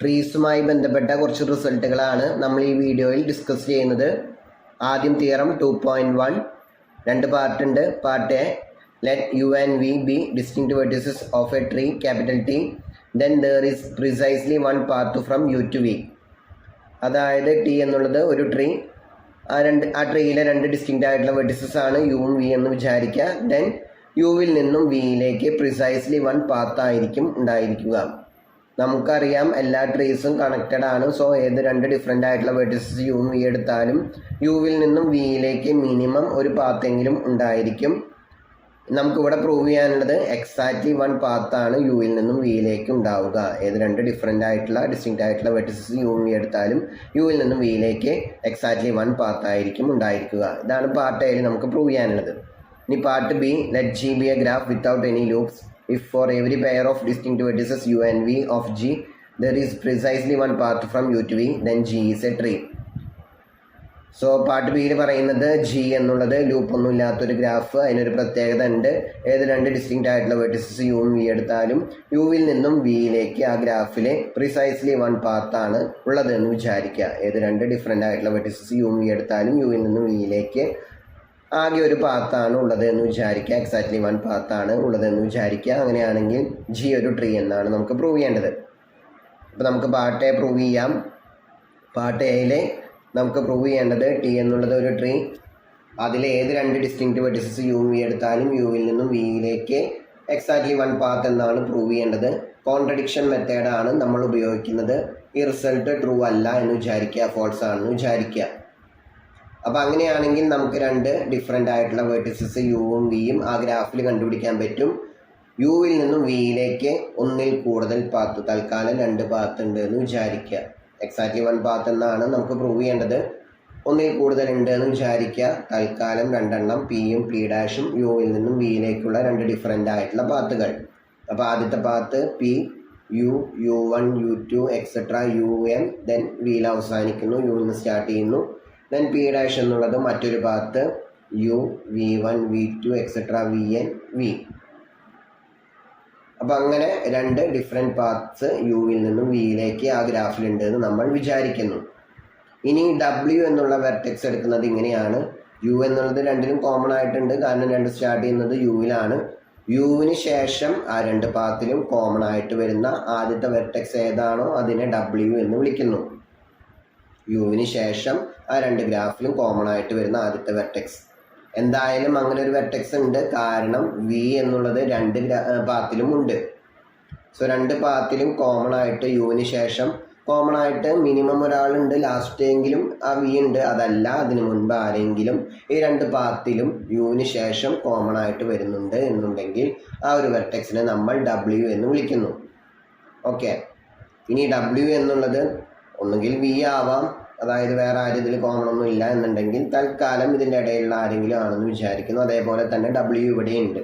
ട്രീസുമായി ബന്ധപ്പെട്ട കുറച്ച് റിസൾട്ടുകളാണ് നമ്മൾ ഈ വീഡിയോയിൽ ഡിസ്കസ് ചെയ്യുന്നത്. ആദ്യം തിയറം 2.1 രണ്ട് പാർട്ട് ഉണ്ട്. Part A, let u and v be distinct vertices of a tree capital T, then there is precisely one path from u to v. അതായത് ടി എന്നുള്ളത് ഒരു ട്രീ, ആ ട്രീയിലെ രണ്ട് ഡിസ്റ്റിങ്ക്റ്റ് ആയിട്ടുള്ള വെർട്ടിസസ് ആണ് യുവും വി എന്ന് വിചാരിക്കുക. ദെൻ യുവിൽ നിന്നും വിയിലേക്ക് പ്രിസൈസ്ലി വൺ പാത്ത് ആയിരിക്കും ഉണ്ടായിരിക്കുക. നമുക്കറിയാം എല്ലാ ട്രീസും കണക്റ്റഡ് ആണ്. സോ ഏത് രണ്ട് ഡിഫറെൻ്റ് ആയിട്ടുള്ള വെർട്ടിസസ് യുവും വി എടുത്താലും യുവിൽ നിന്നും വിയിലേക്ക് മിനിമം ഒരു പാത്തെങ്കിലും ഉണ്ടായിരിക്കും. നമുക്കിവിടെ പ്രൂവ് ചെയ്യാനുള്ളത് എക്സാക്ട്ലി വൺ പാത്താണ് യുവിൽ നിന്നും വിയിലേക്ക് ഉണ്ടാവുക. ഏത് രണ്ട് ഡിഫറെൻ്റ് ആയിട്ടുള്ള ഡിസ്റ്റിങ്ക്റ്റ് ആയിട്ടുള്ള വെർട്ടിസസ് യുവും വി എടുത്താലും യുവിൽ നിന്നും വിയിലേക്ക് എക്സാക്ട്ലി വൺ പാത്തായിരിക്കും ഉണ്ടായിരിക്കുക. ഇതാണ് പാർട്ട് എയിൽ നമുക്ക് പ്രൂവ് ചെയ്യാനുള്ളത്. ഇനി part B, let G be a graph without any loops. If for every pair of distinct vertices u and v of G there is precisely one path from u to v, then G is a tree. So part ബിയിൽ പറയുന്നത് G എന്നുള്ളത് loop ഒന്നും ഇല്ലാത്തൊരു graph. അതിനൊരു പ്രത്യേകത ഉണ്ട്. ഏത് രണ്ട് ഡിസ്റ്റിങ്ക്റ്റ് ആയിട്ടുള്ള വെർട്ടിസസ് യുവും വി എടുത്താലും യുവിൽ നിന്നും വിയിലേക്ക് ആ ഗ്രാഫിലെ പ്രിസൈസ്ലി വൺ പാത്താണ് ഉള്ളത് എന്ന് വിചാരിക്കുക. ഏത് രണ്ട് ഡിഫറെൻ്റ് ആയിട്ടുള്ള വെർട്ടിസസ് യുവും വി എടുത്താലും യുവിൽ നിന്നും വിയിലേക്ക് ആകെ ഒരു പാത്താണ് ഉള്ളത് എന്ന് വിചാരിക്കുക. എക്സാക്ട്ലി വൺ പാത്താണ് ഉള്ളത് എന്ന് വിചാരിക്കുക. അങ്ങനെയാണെങ്കിൽ G ഒരു ട്രീ എന്നാണ് നമുക്ക് പ്രൂവ് ചെയ്യേണ്ടത്. അപ്പോൾ നമുക്ക് പാർട്ട് എ പ്രൂവ് ചെയ്യാം. പാർട്ട് എയിലെ നമുക്ക് പ്രൂവ് ചെയ്യേണ്ടത് ടി എന്നുള്ളത് ഒരു ട്രീ, അതിൽ ഏത് രണ്ട് ഡിസ്റ്റിങ്ക്റ്റ് വെർട്ടിസസ് യു വി എടുത്താലും യുവിൽ നിന്നും വിയിലേക്ക് എക്സാക്ട്ലി വൺ പാത്ത് എന്നാണ് പ്രൂവ് ചെയ്യേണ്ടത്. കോൺട്രഡിക്ഷൻ മെത്തേഡാണ് നമ്മൾ ഉപയോഗിക്കുന്നത്. ഈ റിസൾട്ട് ട്രൂ അല്ല എന്ന് വിചാരിക്കുക, ഫോൾസ് ആണെന്ന് വിചാരിക്കുക. അപ്പോൾ അങ്ങനെയാണെങ്കിൽ നമുക്ക് രണ്ട് ഡിഫറെൻ്റ് ആയിട്ടുള്ള വെർട്ടിസസ് യുവും വിയും ആ ഗ്രാഫിൽ കണ്ടുപിടിക്കാൻ പറ്റും. യുവിൽ നിന്നും വിയിലേക്ക് ഒന്നിൽ കൂടുതൽ പാത്ത്, തൽക്കാലം രണ്ട് പാത്ത് ഉണ്ട് എന്ന് വിചാരിക്കുക. എക്സാക്ട്ലി വൺ പാത്ത് എന്നാണ് നമുക്ക് പ്രൂവ് ചെയ്യേണ്ടത്. ഒന്നിൽ കൂടുതൽ ഉണ്ട് എന്ന് വിചാരിക്കുക. തൽക്കാലം രണ്ടെണ്ണം പിയും പി ഡാഷും യുവിൽ നിന്നും വിയിലേക്കുള്ള രണ്ട് ഡിഫറെൻ്റ് ആയിട്ടുള്ള പാത്തുകൾ. അപ്പോൾ ആദ്യത്തെ path P, u, U1, U2 etcetera UN, then വിയിൽ അവസാനിക്കുന്നു, യുവിൽ നിന്ന് സ്റ്റാർട്ട് ചെയ്യുന്നു. ദെൻ പി ഡാഷ് എന്നുള്ളത് മറ്റൊരു path U, V1, V2 etcetera VN, V. അപ്പം അങ്ങനെ രണ്ട് ഡിഫറെൻറ്റ് പാത്ത്സ് യുവിൽ നിന്നും വിയിലേക്ക് ആ ഗ്രാഫിലുണ്ട് എന്ന് നമ്മൾ വിചാരിക്കുന്നു. ഇനി W എന്നുള്ള വെർട്ടെക്സ് എടുക്കുന്നത് ഇങ്ങനെയാണ്. യു എന്നുള്ളത് രണ്ടിലും കോമൺ ആയിട്ടുണ്ട്, കാരണം രണ്ട് സ്റ്റാർട്ട് ചെയ്യുന്നത് യുവിലാണ്. യുവിന് ശേഷം ആ രണ്ട് പാത്തിലും കോമൺ ആയിട്ട് വരുന്ന ആദ്യത്തെ വെർട്ടെക്സ് ഏതാണോ അതിനെ W എന്ന് വിളിക്കുന്നു. യുവിന് ശേഷം ആ രണ്ട് ഗ്രാഫിലും കോമൺ ആയിട്ട് വരുന്ന ആദ്യത്തെ വെർട്ടെക്സ്. എന്തായാലും അങ്ങനെ ഒരു വെർട്ടെക്സ് ഉണ്ട്, കാരണം വി എന്നുള്ളത് രണ്ട് പാത്തിലും ഉണ്ട്. സോ രണ്ട് പാത്തിലും കോമൺ ആയിട്ട് യുവിന് ശേഷം കോമൺ ആയിട്ട് മിനിമം ഒരാളുണ്ട്, ലാസ്റ്റ് എങ്കിലും ആ വി ഉണ്ട്. അതല്ല, അതിനു മുൻപ് ആരെങ്കിലും ഈ രണ്ട് പാത്തിലും യുവിന് ശേഷം കോമൺ ആയിട്ട് വരുന്നുണ്ട് എന്നുണ്ടെങ്കിൽ ആ ഒരു വെർട്ടെക്സിനെ നമ്മൾ W എന്ന് വിളിക്കുന്നു. ഓക്കെ. ഇനി W എന്നുള്ളത് ഒന്നുകിൽ വി ആവാം, അതായത് വേറെ ആരും ഇതിൽ കോമൺ ഒന്നും ഇല്ല എന്നുണ്ടെങ്കിൽ തൽക്കാലം ഇതിൻ്റെ ഇടയിലുള്ള ആരെങ്കിലും ആണെന്ന് വിചാരിക്കുന്നു. അതേപോലെ തന്നെ W ഇവിടെ ഉണ്ട്.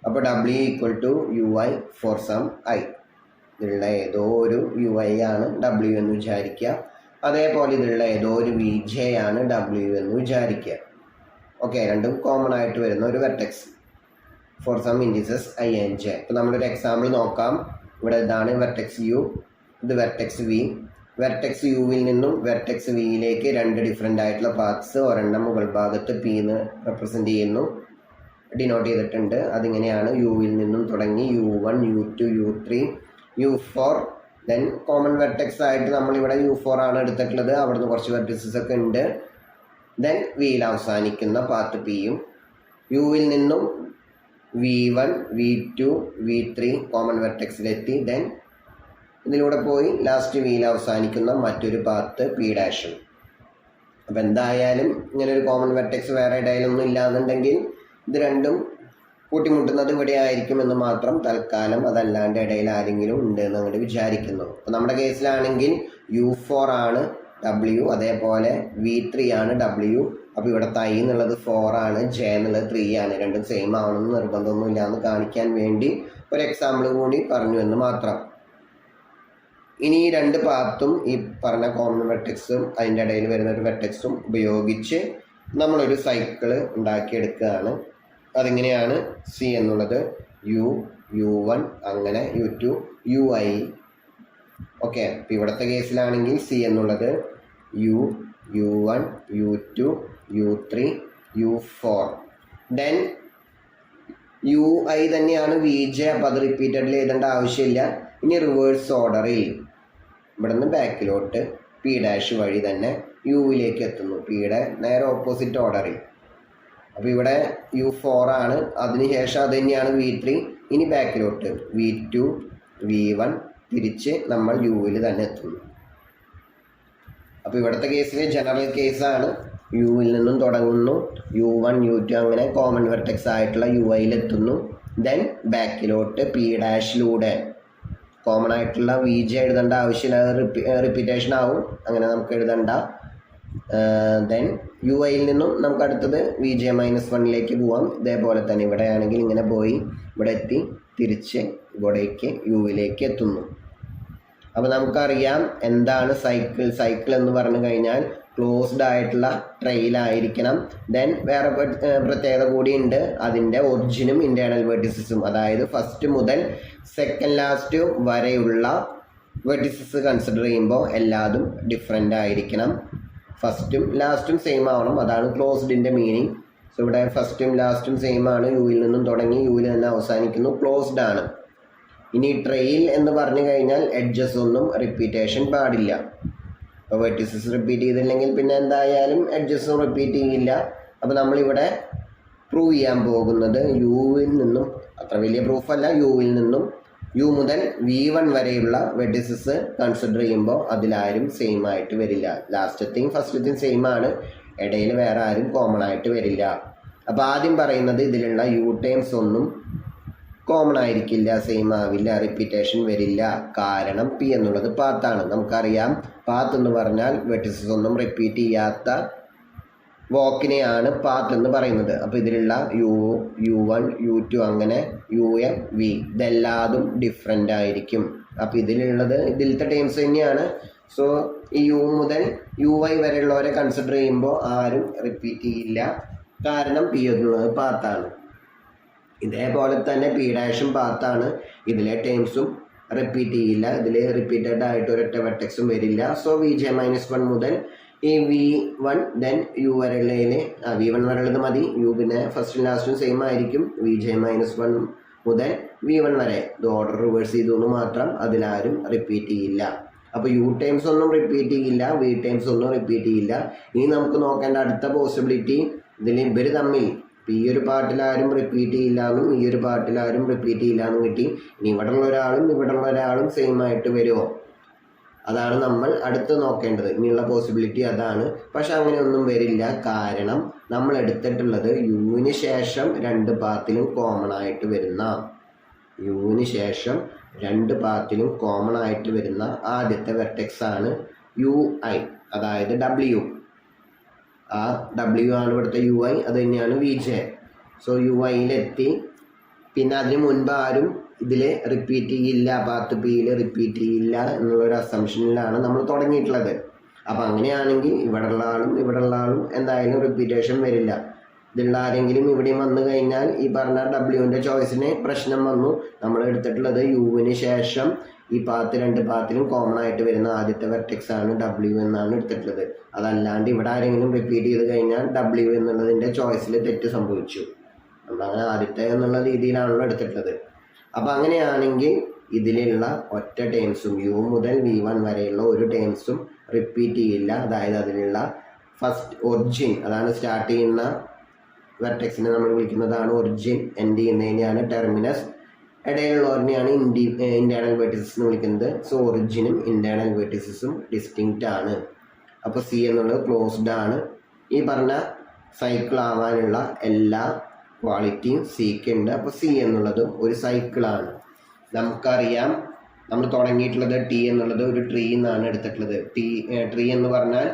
അപ്പോൾ W equal to UI for some I. ഇതിലുള്ള ഏതോ ഒരു UI ആണ് W എന്ന് വിചാരിക്കുക. അതേപോലെ ഇതിലുള്ള ഏതോ ഒരു VJ ആണ് W എന്ന് വിചാരിക്കുക. ഓക്കെ, രണ്ടും കോമൺ ആയിട്ട് വരുന്ന ഒരു vertex for some indices I and J. അപ്പോൾ നമ്മളൊരു എക്സാമ്പിൾ നോക്കാം. ഇവിടെ ഇതാണ് വെർട്ടെക്സ് U, ഇത് വെർട്ടെക്സ് V. വെർട്ടെക്സ് യുവിൽ നിന്നും വെർട്ടെക്സ് വിയിലേക്ക് രണ്ട് ഡിഫറെൻ്റ് ആയിട്ടുള്ള പാത്ത്സ്, ഒരെണ്ണം മുകൾ ഭാഗത്ത് P എന്ന് റെപ്രസെൻ്റ് ചെയ്യുന്നു, ഡിനോട്ട് ചെയ്തിട്ടുണ്ട്. അതിങ്ങനെയാണ് യുവിൽ നിന്നും തുടങ്ങി U1, U2, U3, U4. Then common vertex ആയിട്ട് നമ്മളിവിടെ U4 ആണ് എടുത്തിട്ടുള്ളത്. അവിടുന്ന് കുറച്ച് വെർട്ടിസസ് ഒക്കെ ഉണ്ട്. ദെൻ വിയിൽ അവസാനിക്കുന്ന പാത്ത് പിയും. യുവിൽ നിന്നും V1, V2, V3 common വെർട്ടെക്സിലെത്തി. Then ഇതിലൂടെ പോയി ലാസ്റ്റ് വിയിൽ അവസാനിക്കുന്ന മറ്റൊരു പാത്ത് പി ഡാഷും. അപ്പം എന്തായാലും ഇങ്ങനെ ഒരു കോമൺ വെർട്ടെക്സ് വേറെ ഇടയിലൊന്നും ഇല്ലാന്നുണ്ടെങ്കിൽ ഇത് രണ്ടും കൂട്ടിമുട്ടുന്നത് ഇവിടെ ആയിരിക്കും എന്ന് മാത്രം. തൽക്കാലം അതല്ലാണ്ട് ഇടയിൽ ആരെങ്കിലും ഉണ്ട് എന്ന് അങ്ങോട്ട് വിചാരിക്കുന്നു. അപ്പം നമ്മുടെ കേസിലാണെങ്കിൽ U4 ആണ് W, അതേപോലെ V3 ആണ് W. അപ്പോൾ ഇവിടെ I എന്നുള്ളത് 4 ആണ്, J എന്നുള്ളത് 3 ആണ്. രണ്ടും സെയിം ആവണമെന്ന് നിർബന്ധമൊന്നും ഇല്ല എന്ന് കാണിക്കാൻ വേണ്ടി ഒരു എക്സാമ്പിൾ കൂടി പറഞ്ഞു എന്ന് മാത്രം. ഇനി ഈ രണ്ട് പാത്തും ഈ പറഞ്ഞ കോമൺ വെർട്ടെക്സും അതിൻ്റെ ഇടയിൽ വരുന്ന ഒരു വെർട്ടെക്സും ഉപയോഗിച്ച് നമ്മളൊരു സൈക്കിള് ഉണ്ടാക്കിയെടുക്കുകയാണ്. അതിങ്ങനെയാണ്. C എന്നുള്ളത് U, U1 അങ്ങനെ U2, UI ഓക്കെ. അപ്പോൾ ഇവിടുത്തെ കേസിലാണെങ്കിൽ സി എന്നുള്ളത് U1 U2 U3 U4 then UI തന്നെയാണ് VJ. അപ്പോൾ അത് റിപ്പീറ്റഡ്ലി എഴുതേണ്ട ആവശ്യമില്ല. ഇനി റിവേഴ്സ് ഓർഡറിൽ ഇവിടെ നിന്ന് ബാക്കിലോട്ട് P' വഴി തന്നെ യുവിലേക്ക് എത്തുന്നു, പിയുടെ നേരെ ഓപ്പോസിറ്റ് ഓർഡറിൽ. അപ്പോൾ ഇവിടെ U4 ആണ്, അതിനുശേഷം അത് തന്നെയാണ് V3. ഇനി ബാക്കിലോട്ട് V2 V1 തിരിച്ച് നമ്മൾ യുവിൽ തന്നെ എത്തുന്നു. അപ്പോൾ ഇവിടുത്തെ കേസിൽ ജനറൽ കേസാണ്. യുവിൽ നിന്നും തുടങ്ങുന്നു, U1 U2 അങ്ങനെ കോമൺ വെർട്ടെക്സ് ആയിട്ടുള്ള UIയിലെത്തുന്നു. ദെൻ ബാക്കിലോട്ട് P' കോമൺ ആയിട്ടുള്ള VJ എഴുതേണ്ട ആവശ്യമില്ല, റിപ്പീറ്റേഷൻ ആവും, അങ്ങനെ നമുക്ക് എഴുതണ്ട. ദെൻ UIയിൽ നിന്നും നമുക്ക് അടുത്തത് VJ-1ലേക്ക് പോവാം. ഇതേപോലെ തന്നെ ഇവിടെ ആണെങ്കിൽ ഇങ്ങനെ പോയി ഇവിടെ എത്തി തിരിച്ച് ഇവിടേക്ക് യുവിലേക്ക് എത്തുന്നു. അപ്പോൾ നമുക്കറിയാം എന്താണ് സൈക്കിൾ എന്ന് പറഞ്ഞു കഴിഞ്ഞാൽ ക്ലോസ്ഡ് ആയിട്ടുള്ള ട്രെയിലായിരിക്കണം. ദെൻ വേറെ പ്രത്യേകത കൂടിയുണ്ട്, അതിൻ്റെ ഒറിജിനും ഇൻറ്റേർണൽ വെർട്ടിസസും, അതായത് ഫസ്റ്റ് മുതൽ സെക്കൻഡ് ലാസ്റ്റ് വരെയുള്ള വെർട്ടിസസ് കൺസിഡർ ചെയ്യുമ്പോൾ എല്ലാതും ഡിഫറെൻ്റ് ആയിരിക്കണം. ഫസ്റ്റും ലാസ്റ്റും സെയിം ആവണം, അതാണ് ക്ലോസ്ഡിൻ്റെ മീനിങ്. സോ ഇവിടെ ഫസ്റ്റും ലാസ്റ്റും സെയിം ആണ്, യുവിൽ നിന്നും തുടങ്ങി യുവിൽ തന്നെ അവസാനിക്കുന്നു, ക്ലോസ്ഡ് ആണ്. ഇനി ട്രെയിൽ എന്ന് പറഞ്ഞു കഴിഞ്ഞാൽ എഡ്ജസ് ഒന്നും റിപ്പീറ്റേഷൻ പാടില്ല. അപ്പോൾ വെർട്ടിസസ് റിപ്പീറ്റ് ചെയ്തില്ലെങ്കിൽ പിന്നെ എന്തായാലും എഡ്ജസും റിപ്പീറ്റ് ചെയ്യില്ല. അപ്പോൾ നമ്മളിവിടെ പ്രൂവ് ചെയ്യാൻ പോകുന്നത് യുവിൽ നിന്നും, അത്ര വലിയ പ്രൂഫല്ല, യുവിൽ നിന്നും U മുതൽ V1 വരെയുള്ള വെർട്ടിസസ് കൺസിഡർ ചെയ്യുമ്പോൾ അതിലാരും സെയിം ആയിട്ട് വരില്ല. ലാസ്റ്റത്തെയും ഫസ്റ്റത്തെയും സെയിം ആണ്, ഇടയിൽ വേറെ ആരും കോമൺ ആയിട്ട് വരില്ല. അപ്പോൾ ആദ്യം പറയുന്നത് ഇതിലുള്ള U ടേംസ് ഒന്നും കോമൺ ആയിരിക്കില്ല, സെയിം ആവില്ല, റിപ്പീറ്റേഷൻ വരില്ല. കാരണം P എന്നുള്ളത് പാത്താണ്. നമുക്കറിയാം പാത്ത് എന്ന് പറഞ്ഞാൽ വെർട്ടിസസ് ഒന്നും റിപ്പീറ്റ് ചെയ്യാത്ത വാക്കിനെയാണ് പാത്ത് എന്ന് പറയുന്നത്. അപ്പോൾ ഇതിലുള്ള U1 U2 അങ്ങനെ UM V ഇതെല്ലാതും ഡിഫറെൻ്റ് ആയിരിക്കും. അപ്പോൾ ഇതിലുള്ളത് ഇതിലത്തെ ടേംസ് തന്നെയാണ്. സോ ഈ U മുതൽ UI വരെയുള്ളവരെ കൺസിഡർ ചെയ്യുമ്പോൾ ആരും റിപ്പീറ്റ് ചെയ്യില്ല, കാരണം P എന്നുള്ളത് പാത്താണ്. ഇതേപോലെ തന്നെ P' പാത്താണ്, ഇതിലെ ടേംസും റിപ്പീറ്റ് ചെയ്യില്ല, ഇതിൽ റിപ്പീറ്റഡ് ആയിട്ട് ഒരൊറ്റ വെർട്ടെക്സും വരില്ല. സോ VJ-1 മുതൽ ഈ V1 ദെൻ U വരെയുള്ളതിൽ V1 വരെയുള്ളത് മതി, U പിന്നെ ഫസ്റ്റും ലാസ്റ്റും സെയിം ആയിരിക്കും. VJ-1 മുതൽ V1 വരെ ഇത് ഓർഡർ റിവേഴ്സ് ചെയ്തു മാത്രം, അതിലാരും റിപ്പീറ്റ് ചെയ്യില്ല. അപ്പോൾ U ടൈംസ് ഒന്നും റിപ്പീറ്റ് ചെയ്യില്ല, V ടൈംസ് ഒന്നും റിപ്പീറ്റ് ചെയ്യില്ല. ഇനി നമുക്ക് നോക്കേണ്ട അടുത്ത പോസിബിലിറ്റി, ഇതിൽ ഇവർ തമ്മിൽ ഈ ഒരു പാർട്ടിലാരും റിപ്പീറ്റ് ചെയ്യില്ല എന്നും ഈ ഒരു പാർട്ടിലാരും റിപ്പീറ്റ് ചെയ്യില്ല എന്നും കിട്ടി. ഇനി ഇവിടെയുള്ള ഒരാളും സെയിം ആയിട്ട് വരുമോ, അതാണ് നമ്മൾ അടുത്ത് നോക്കേണ്ടത്. ഇനിയുള്ള പോസിബിലിറ്റി അതാണ്. പക്ഷെ അങ്ങനെയൊന്നും വരില്ല, കാരണം നമ്മൾ എടുത്തിട്ടുള്ളത് യുവിന് ശേഷം രണ്ട് പാത്തിലും കോമൺ ആയിട്ട് വരുന്ന ആദ്യത്തെ വെർട്ടെക്സ് ആണ് UI, അതായത് W. ആ W ആണ് ഇവിടുത്തെ UI, അത് തന്നെയാണ് VJ. സോ UIയിലെത്തി. പിന്നെ അതിന് മുൻപ് ആരും ഇതിൽ റിപ്പീറ്റ് ചെയ്യില്ല, പാത്ത് Pയിൽ റിപ്പീറ്റ് ചെയ്യില്ല എന്നുള്ളൊരു അസംഷനിലാണ് നമ്മൾ തുടങ്ങിയിട്ടുള്ളത്. അപ്പോൾ അങ്ങനെയാണെങ്കിൽ ഇവിടെയുള്ള ആളും എന്തായാലും റിപ്പീറ്റേഷൻ വരില്ല. ഇതിലുള്ള ആരെങ്കിലും ഇവിടെയും വന്നു കഴിഞ്ഞാൽ ഈ പറഞ്ഞ Wൻ്റെ ചോയ്സിന് പ്രശ്നം വന്നു. നമ്മൾ എടുത്തിട്ടുള്ളത് യുവിന് ശേഷം ഈ രണ്ട് പാത്തിലും കോമൺ ആയിട്ട് വരുന്ന ആദ്യത്തെ വെർട്ടെക്സ് ആണ് W എന്നാണ് എടുത്തിട്ടുള്ളത്. അതല്ലാണ്ട് ഇവിടെ ആരെങ്കിലും റിപ്പീറ്റ് ചെയ്ത് കഴിഞ്ഞാൽ W എന്നുള്ളതിൻ്റെ ചോയ്സിൽ തെറ്റ് സംഭവിച്ചു. നമ്മളങ്ങനെ ആദ്യത്തെ എന്നുള്ള രീതിയിലാണല്ലോ എടുത്തിട്ടുള്ളത്. അപ്പോൾ അങ്ങനെയാണെങ്കിൽ ഇതിലുള്ള ഒറ്റ ടേംസും U മുതൽ V1 വരെയുള്ള ഒരു ടേംസും റിപ്പീറ്റ് ചെയ്യില്ല. അതായത് അതിലുള്ള ഫസ്റ്റ് ഒറിജിൻ, അതാണ് സ്റ്റാർട്ട് ചെയ്യുന്ന വെർട്ടെക്സിനെ നമ്മൾ വിളിക്കുന്നതാണ് ഒറിജിൻ, എൻഡ് ചെയ്യുന്നതിനെയാണ് ടെർമിനസ്, ഇടയിലുള്ളവരെയാണ് ഇൻറ്റേർണൽ വെർട്ടിസസ് എന്ന് വിളിക്കുന്നത്. സോ ഒറിജിനും ഇൻറ്റേർണൽ വെർട്ടിസസും ഡിസ്റ്റിങ്ക്റ്റ് ആണ്. അപ്പോൾ C എന്നുള്ളത് ക്ലോസ്ഡ് ആണ്. ഈ പറഞ്ഞ സൈക്കിൾ ആവാനുള്ള എല്ലാ ക്വാളിറ്റിയും Cക്ക് ഉണ്ട്. അപ്പോൾ C എന്നുള്ളതും ഒരു സൈക്കിളാണ്. നമുക്കറിയാം നമ്മൾ തുടങ്ങിയിട്ടുള്ളത് T എന്നുള്ളത് ഒരു ട്രീ എന്നാണ് എടുത്തിട്ടുള്ളത്. ട്രീ എന്ന് പറഞ്ഞാൽ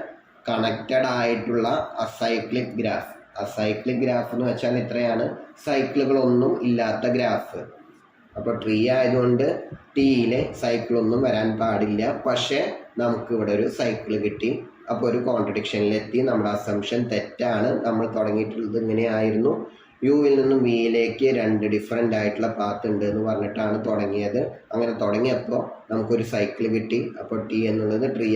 കണക്റ്റഡ് ആയിട്ടുള്ള അസൈക്ലിക് ഗ്രാഫ്. അസൈക്ലിക് ഗ്രാഫ് എന്ന് വെച്ചാൽ ഇത്രയാണ്, സൈക്കിളുകളൊന്നും ഇല്ലാത്ത ഗ്രാഫ്. അപ്പോൾ ട്രീ ആയതുകൊണ്ട് Tയിലെ സൈക്കിളൊന്നും വരാൻ പാടില്ല. പക്ഷേ നമുക്കിവിടെ ഒരു സൈക്കിൾ കിട്ടി. അപ്പോൾ ഒരു കോൺട്രഡിക്ഷനിലെത്തി, നമ്മുടെ അസംഷൻ തെറ്റാണ്. നമ്മൾ തുടങ്ങിയിട്ടുള്ളത് ഇങ്ങനെയായിരുന്നു, യുവിൽ നിന്നും വിയിലേക്ക് 2 ഡിഫറെൻ്റ് ആയിട്ടുള്ള പാത്ത് ഉണ്ട് എന്ന് പറഞ്ഞിട്ടാണ് തുടങ്ങിയത്. അങ്ങനെ തുടങ്ങിയപ്പോൾ നമുക്കൊരു സൈക്കിൾ കിട്ടി. അപ്പോൾ ടി എന്നുള്ളത് ട്രീ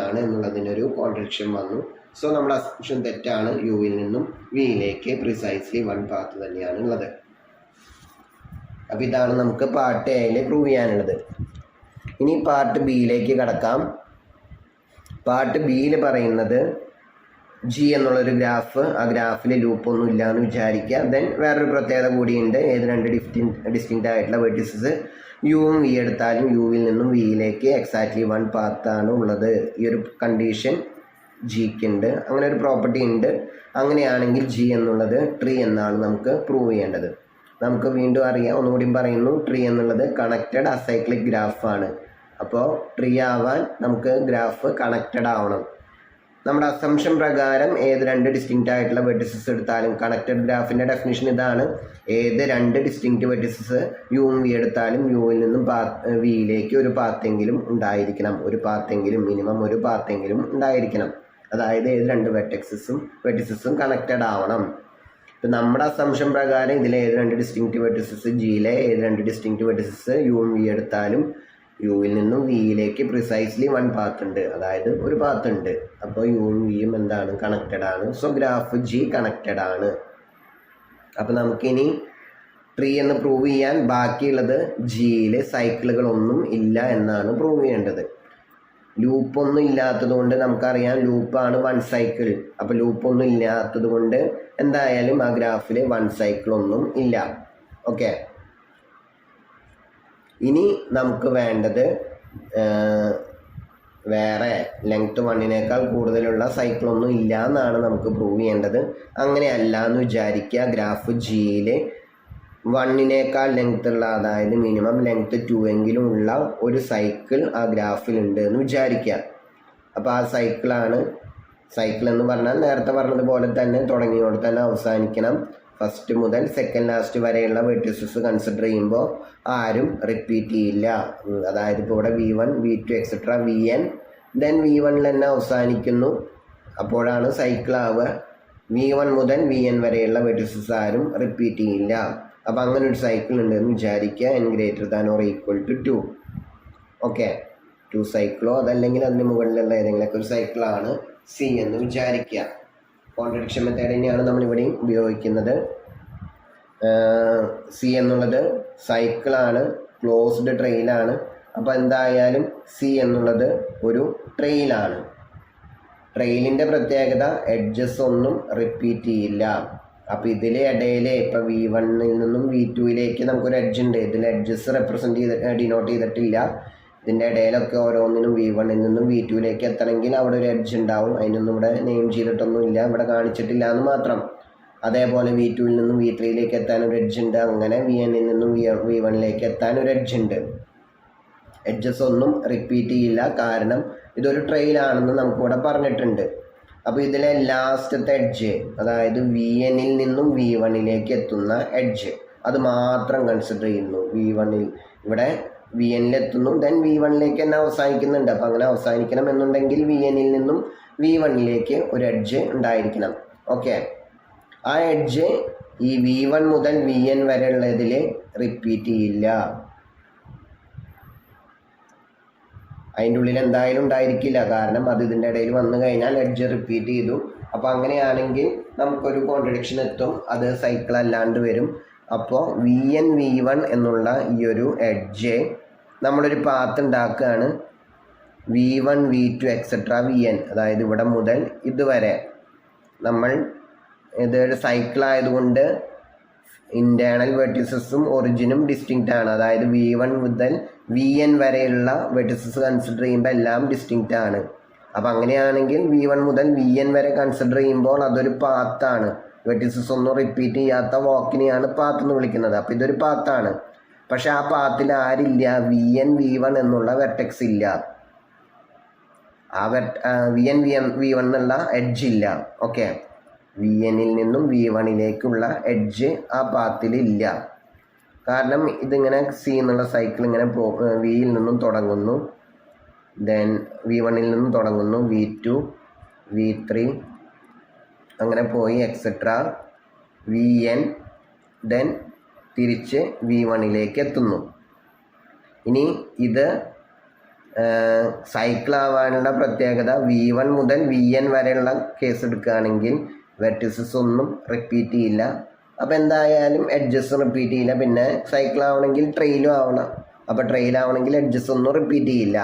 ആണ് എന്നുള്ളതിനൊരു കോൺട്രഡിക്ഷൻ വന്നു. സോ നമ്മുടെ അസംഷൻ തെറ്റാണ്. യുവിൽ നിന്നും വിയിലേക്ക് പ്രിസൈസ്ലി 1 പാത്ത് തന്നെയാണ് ഉള്ളത്. അപ്പോൾ ഇതാണ് നമുക്ക് പാർട്ട് എയിൽ പ്രൂവ് ചെയ്യാനുള്ളത്. ഇനി പാർട്ട് ബിയിലേക്ക് കടക്കാം. പാർട്ട് ബിയിൽ പറയുന്നത് ജി എന്നുള്ളൊരു ഗ്രാഫ്, ആ ഗ്രാഫിൽ ലൂപ്പൊന്നും ഇല്ല എന്ന് വിചാരിക്കുക. ദെൻ വേറൊരു പ്രത്യേകത കൂടിയുണ്ട്. ഏത് 2 ഡിസ്റ്റിങ്ക്റ്റ് ആയിട്ടുള്ള വെർട്ടിസസ് യുവും വി എടുത്താലും യുവിൽ നിന്നും വിയിലേക്ക് എക്സാക്ട്ലി 1 പാത്താണ് ഉള്ളത്. ഈ ഒരു കണ്ടീഷൻ ജിക്ക് ഉണ്ട്, അങ്ങനെ ഒരു പ്രോപ്പർട്ടി ഉണ്ട്. അങ്ങനെയാണെങ്കിൽ ജി എന്നുള്ളത് ട്രീ എന്നാണ് നമുക്ക് പ്രൂവ് ചെയ്യേണ്ടത്. നമുക്ക് വീണ്ടും അറിയാം, ഒന്നുകൂടി പറയുന്നു, ട്രീ എന്നുള്ളത് കണക്റ്റഡ് അസൈക്ലിക് ഗ്രാഫാണ്. അപ്പോൾ ട്രീ ആവാൻ നമുക്ക് ഗ്രാഫ് കണക്റ്റഡ് ആവണം. നമ്മുടെ അസംഷൻ പ്രകാരം ഏത് 2 ഡിസ്റ്റിങ്ക്റ്റ് ആയിട്ടുള്ള വെർട്ടിസസ് എടുത്താലും, കണക്റ്റഡ് ഗ്രാഫിൻ്റെ ഡെഫിനിഷൻ ഇതാണ്, ഏത് 2 ഡിസ്റ്റിങ്ക്റ്റ് വെർട്ടിസസ് യുവും വി എടുത്താലും യുവിൽ നിന്നും വിയിലേക്ക് ഒരു പാത്തെങ്കിലും ഉണ്ടായിരിക്കണം. ഒരു പാത്തെങ്കിലും, മിനിമം ഒരു പാത്തെങ്കിലും ഉണ്ടായിരിക്കണം. അതായത് ഏത് 2 വെർട്ടിസസും കണക്റ്റഡ് ആവണം. ഇപ്പം നമ്മുടെ അസംഷൻ പ്രകാരം ഇതിലെ ഏത് 2 ഡിസ്റ്റിങ്ക്റ്റ് വെർട്ടിസസ്, ജിയിലെ ഏത് 2 ഡിസ്റ്റിങ്ക്റ്റ് വെർട്ടിസസ് യുവും വി എടുത്താലും യുവിൽ നിന്നും വിയിലേക്ക് പ്രിസൈസ്ലി 1 പാത്ത് ഉണ്ട്, അതായത് ഒരു പാത്ത് ഉണ്ട്. അപ്പോൾ യുവും വിയും എന്താണ്, കണക്റ്റഡ് ആണ്. സോ ഗ്രാഫ് ജി കണക്റ്റഡ് ആണ്. അപ്പോൾ നമുക്കിനി ട്രീ എന്ന് പ്രൂവ് ചെയ്യാൻ ബാക്കിയുള്ളത് ജിയിൽ സൈക്കിളുകളൊന്നും ഇല്ല എന്നാണ് പ്രൂവ് ചെയ്യേണ്ടത്. ലൂപ്പൊന്നും ഇല്ലാത്തത് കൊണ്ട് നമുക്കറിയാം ലൂപ്പാണ് 1 സൈക്കിൾ. അപ്പോൾ ലൂപ്പൊന്നും ഇല്ലാത്തത് കൊണ്ട് എന്തായാലും ആ ഗ്രാഫിൽ 1 സൈക്കിളൊന്നും ഇല്ല. ഓക്കെ, ഇനി നമുക്ക് വേണ്ടത് വേറെ ലെങ്ത് 1നേക്കാൾ കൂടുതലുള്ള സൈക്കിളൊന്നും ഇല്ല എന്നാണ് നമുക്ക് പ്രൂവ് ചെയ്യേണ്ടത്. അങ്ങനെയല്ല എന്ന് വിചാരിക്കുക. ഗ്രാഫ് ജിയിൽ 1നേക്കാൾ ലെങ്ത് ഉള്ള, അതായത് മിനിമം ലെങ്ത് 2 എങ്കിലും ഉള്ള ഒരു സൈക്കിൾ ആ ഗ്രാഫിലുണ്ട് എന്ന് വിചാരിക്കുക. അപ്പോൾ ആ സൈക്കിൾ എന്ന് പറഞ്ഞാൽ നേരത്തെ പറഞ്ഞതുപോലെ തന്നെ തുടങ്ങിയോടെ തന്നെ അവസാനിക്കണം. ഫസ്റ്റ് മുതൽ സെക്കൻഡ് ലാസ്റ്റ് വരെയുള്ള വെർട്ടിസസ് കൺസിഡർ ചെയ്യുമ്പോൾ ആരും റിപ്പീറ്റ് ചെയ്യില്ല. അതായത് ഇപ്പോൾ ഇവിടെ V1, V2 etcetera Vn, then V1 തന്നെ അവസാനിക്കുന്നു. അപ്പോഴാണ് സൈക്കിൾ ആവുക. V1 മുതൽ Vn വരെയുള്ള വെർട്ടിസസ് ആരും റിപ്പീറ്റ് ചെയ്യില്ല. അപ്പോൾ അങ്ങനെ ഒരു സൈക്കിൾ ഉണ്ടെന്ന് വിചാരിക്കുക. n greater than or equal to 2. Okay, 2 സൈക്കിളോ അതല്ലെങ്കിൽ അതിന് മുകളിലുള്ള ഏതെങ്കിലുമൊക്കെ ഒരു സൈക്കിളാണ് സി എന്ന് വിചാരിക്കുക. കോൺട്രഡിക്ഷൻ മെത്തേഡ് തന്നെയാണ് നമ്മളിവിടെയും ഉപയോഗിക്കുന്നത്. സി എന്നുള്ളത് സൈക്കിളാണ്, ക്ലോസ്ഡ് ട്രെയിലാണ്. അപ്പോൾ എന്തായാലും സി എന്നുള്ളത് ഒരു ട്രെയിലാണ്. ട്രെയിലിൻ്റെ പ്രത്യേകത എഡ്ജസ് ഒന്നും റിപ്പീറ്റ് ചെയ്യില്ല. അപ്പോൾ ഇതിലെ ഇടയിൽ ഇപ്പോൾ V1 നിന്നും V2 നമുക്കൊരു എഡ്ജ് ഉണ്ട്. ഇതിൽ എഡ്ജസ് ഡിനോട്ട് ചെയ്തിട്ടില്ല. ഇതിൻ്റെ ഇടയിലൊക്കെ ഓരോന്നിനും V1 നിന്നും V2 എത്തണമെങ്കിൽ അവിടെ ഒരു എഡ്ജ് ഉണ്ടാവും. അതിനൊന്നും ഇവിടെ നെയിം ചെയ്തിട്ടൊന്നുമില്ല, ഇവിടെ കാണിച്ചിട്ടില്ല എന്ന് മാത്രം. അതേപോലെ V2 നിന്നും V3 എത്താൻ ഒരു എഡ്ജ് ഉണ്ട്. അങ്ങനെ Vn നിന്നും V1 എത്താൻ ഒരു എഡ്ജ് ഉണ്ട്. എഡ്ജസ് ഒന്നും റിപ്പീറ്റ് ചെയ്യില്ല, കാരണം ഇതൊരു ട്രെയിലാണെന്ന് നമുക്കിവിടെ പറഞ്ഞിട്ടുണ്ട്. അപ്പോൾ ഇതിലെ ലാസ്റ്റത്തെ എഡ്ജ്, അതായത് Vn നിന്നും V1 എത്തുന്ന എഡ്ജ്, അത് മാത്രം കൺസിഡർ ചെയ്യുന്നു. V1 ഇവിടെ Vn എത്തുന്നു, ദെൻ V1 തന്നെ അവസാനിക്കുന്നുണ്ട്. അപ്പോൾ അങ്ങനെ അവസാനിക്കണം എന്നുണ്ടെങ്കിൽ Vn നിന്നും V1 ഒരു എഡ്ജ് ഉണ്ടായിരിക്കണം. ഓക്കെ, ആ എഡ്ജ് ഈ V1 മുതൽ Vn വരെ ഉള്ളതിൽ റിപ്പീറ്റ് ചെയ്യില്ല. അതിൻ്റെ ഉള്ളിൽ എന്തായാലും ഉണ്ടായിരിക്കില്ല, കാരണം അത് ഇതിൻ്റെ ഇടയിൽ വന്നു കഴിഞ്ഞാൽ എഡ്ജ് റിപ്പീറ്റ് ചെയ്തു. അപ്പോൾ അങ്ങനെയാണെങ്കിൽ നമുക്കൊരു കോൺട്രഡിക്ഷൻ എത്തും, അത് സൈക്കിൾ അല്ലാണ്ട് വരും. അപ്പോൾ Vn V1 എന്നുള്ള ഈ ഒരു എഡ്ജ് നമ്മളൊരു പാത്ത് ഉണ്ടാക്കുകയാണ്. V1 V2 എക്സെട്ര Vn, അതായത് ഇവിടെ മുതൽ ഇതുവരെ നമ്മൾ ഇതൊരു സൈക്കിൾ ആയതുകൊണ്ട് ഇൻറ്റേർണൽ വെർട്ടിസസും ഒറിജിനും ഡിസ്റ്റിങ്ക്റ്റ് ആണ്. അതായത് V1 മുതൽ Vn വരെയുള്ള വെർട്ടിസസ് കൺസിഡർ ചെയ്യുമ്പോൾ എല്ലാം ഡിസ്റ്റിങ്ക്റ്റ് ആണ്. അപ്പം അങ്ങനെയാണെങ്കിൽ V1 മുതൽ Vn വരെ കൺസിഡർ ചെയ്യുമ്പോൾ അതൊരു പാത്താണ്. വെർട്ടിസസ് ഒന്നും റിപ്പീറ്റ് ചെയ്യാത്ത വാക്കിനെയാണ് പാത്ത് എന്ന് വിളിക്കുന്നത്. അപ്പോൾ ഇതൊരു പാത്താണ്. പക്ഷെ ആ പാത്തിൽ ആരില്ല? Vn V1 എന്നുള്ള വെർട്ടെക്സ് ഇല്ല. ആ Vn V1 എന്നുള്ള എഡ്ജ് ഇല്ല. ഓക്കെ, Vn നിന്നും V1 എഡ്ജ് ആ പാത്തിൽ ഇല്ല. കാരണം ഇതിങ്ങനെ സി എന്നുള്ള സൈക്കിൾ ഇങ്ങനെ വിയിൽ നിന്നും തുടങ്ങുന്നു, ദെൻ V1 നിന്നും തുടങ്ങുന്നു, V2 V3 അങ്ങനെ പോയി എക്സെട്ര വി എൻ ദെൻ തിരിച്ച് V1 എത്തുന്നു. ഇനി ഇത് സൈക്കിൾ ആവാനുള്ള പ്രത്യേകത V1 മുതൽ Vn വരെയുള്ള കേസ് എടുക്കുകയാണെങ്കിൽ വെർട്ടിസസ് ഒന്നും റിപ്പീറ്റ് ചെയ്യില്ല. അപ്പോൾ എന്തായാലും എഡ്ജസ് റിപ്പീറ്റ് ചെയ്യില്ല. പിന്നെ സൈക്കിൾ ആവണമെങ്കിൽ ട്രെയിലും ആവണം. അപ്പോൾ ട്രെയിൽ ആവണമെങ്കിൽ എഡ്ജസ് ഒന്നും റിപ്പീറ്റ് ചെയ്യില്ല.